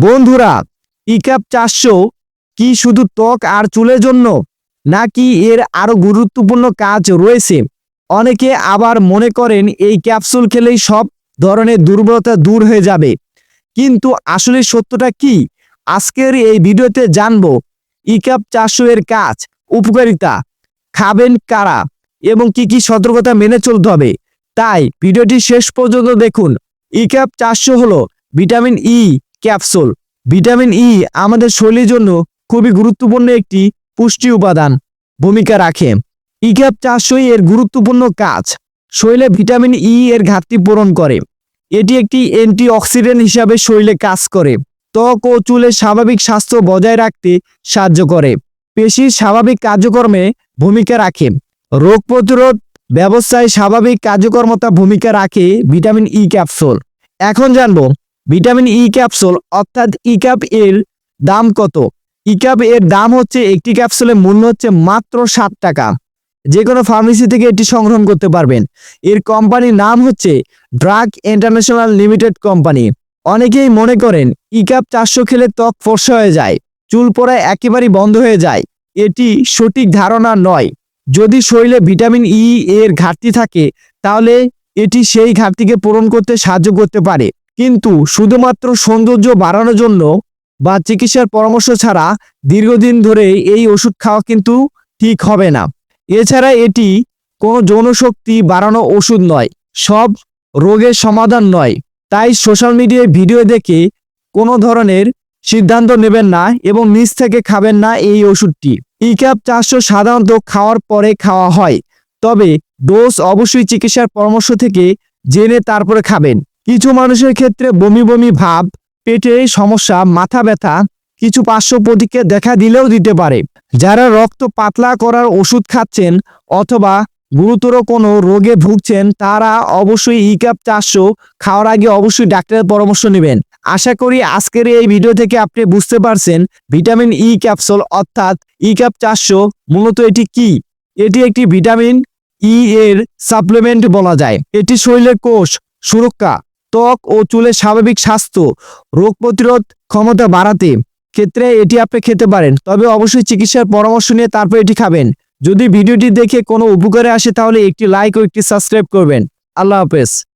বন্ধুরা, ইক্যাপ 400 কি শুধু ত্বক আর চুলের জন্য, নাকি এর আরো গুরুত্বপূর্ণ কাজ রয়েছে? অনেকে আবার মনে করেন এই ক্যাপসুল খেলেই সব ধরনের দুর্বলতা দূর হয়ে যাবে, কিন্তু আসলে সত্যটা কি? আজকের এই ভিডিওতে জানবো ইক্যাপ 400 এর কাজ, উপকারিতা, খাবেন কারা এবং কি কি সতর্কতা মেনে চলতে হবে। তাই ভিডিওটি শেষ পর্যন্ত দেখুন। ইক্যাপ 400 হলো vitamin E capsule. Vitamin E আমাদের শরীরের জন্য খুবই গুরুত্বপূর্ণ একটি পুষ্টি উপাদান ভূমিকা রাখে। ইক্যাপ 400 এর গুরুত্বপূর্ণ কাজ: শরীরে ভিটামিন ই এর ঘাটতি পূরণ করে। এটি একটি অ্যান্টিঅক্সিডেন্ট হিসাবে শরীরে কাজ করে। ত্বক ও চুলের স্বাভাবিক স্বাস্থ্য বজায় রাখতে সাহায্য করে। পেশির স্বাভাবিক কার্যক্রমে ভূমিকা রাখে। রোগ প্রতিরোধ ব্যবস্থায় স্বাভাবিক কার্যকর্মতা ভূমিকা রাখে ভিটামিন ই ক্যাপসুল। এখন জানবো ভিটামিন ই ক্যাপসুল অর্থাৎ ইক্যাপ এর দাম কত। ইক্যাপ এর দাম হচ্ছে, একটি ক্যাপসুলের মূল্য হচ্ছে মাত্র 7 টাকা। যে কোনো ফার্মেসি থেকে এটি সংগ্রহ করতে পারবেন। এর কোম্পানির নাম হচ্ছে ড্রাগ ইন্টারন্যাশনাল লিমিটেড কোম্পানি। অনেকেই মনে করেন ইক্যাপ 400 খেলে ত্বক ফর্সা হয়ে যায়, চুল পড়া একেবারেই বন্ধ হয়ে যায়। এটি সঠিক ধারণা নয়। যদি শরীরে ভিটামিন ই এর ঘাটতি থাকে, তাহলে এটি সেই ঘাটতিকে পূরণ করতে সাহায্য করতে পারে, কিন্তু শুধুমাত্র সৌন্দর্য বাড়ানোর জন্য বা চিকিৎসার পরামর্শ ছাড়া দীর্ঘদিন ধরে এই ওষুধ খাওয়া কিন্তু ঠিক হবে না। এছাড়া এটি কোনো যৌনশক্তি বাড়ানো ওষুধ নয়, সব রোগের সমাধান নয়। তাই সোশ্যাল মিডিয়ায় ভিডিও দেখে কোনো ধরনের সিদ্ধান্ত নেবেন না এবং নিজ থেকে খাবেন না এই ওষুধটি। ইক্যাপ 400 সাধারণত খাওয়ার পরে খাওয়া হয়, তবে ডোজ অবশ্যই চিকিৎসার পরামর্শ থেকে জেনে তারপরে খাবেন। কিছু মানুষের ক্ষেত্রে বমি বমি ভাব, পেটে সমস্যা, মাথা ব্যথা কিছু পার্শ্ব প্রতিক্রিয়া দেখা দিলেও দিতে পারে। যারা রক্ত পাতলা করার ওষুধ খাচ্ছেন অথবা গুরুতর কোনো রোগে ভুগছেন, তারা অবশ্যই ইক্যাপ 400 খাওয়ার আগে অবশ্যই ডাক্তারের পরামর্শ নেবেন। আশা করি আজকের এই ভিডিও থেকে আপনি বুঝতে পারছেন ভিটামিন ই ক্যাপসুল অর্থাৎ ইক্যাপ 400 মূলত এটি কি। এটি একটি ভিটামিন ই এর সাপ্লিমেন্ট বলা যায়। এটি শরীরের কোষ সুরক্ষা, ত্বক ও চুলের স্বাভাবিক স্বাস্থ্য, রোগ প্রতিরোধ ক্ষমতা বাড়াতে ক্ষেত্রে এটি আপনি খেতে পারেন, তবে অবশ্যই চিকিৎসার পরামর্শ নিয়ে তারপর এটি খাবেন। যদি ভিডিওটি দেখে কোনো উপকারে আসে, তাহলে একটি লাইক ও একটি সাবস্ক্রাইব করবেন। আল্লাহ হাফেজ।